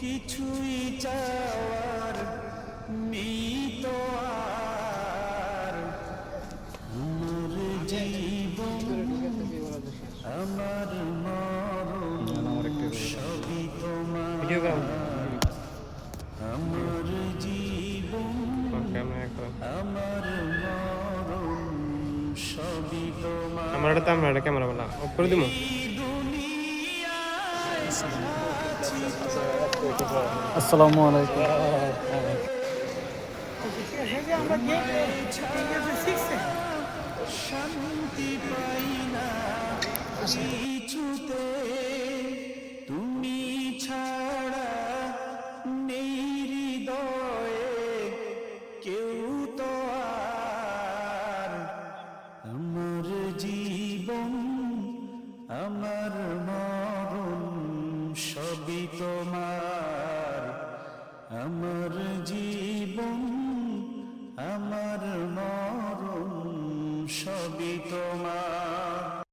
কিছুই চাওয়ার নেই তো আর, আমার জীবন আমার মরণ সবই তোমার, আমার জীবন আমার মরণ সবই তোমার। আমার এটা আমরা এটা ক্যামেরা বলা অফ করে দিব। আসসালামু আলাইকুম। শান্তি পাই না কিছুতে, তুমি ছাড়া নেই হৃদয়ে কেউ তো আর, আমার জীবন আমার মরণ সবই তোমার, আমার জীবন আমার মরণ সবই তোমার।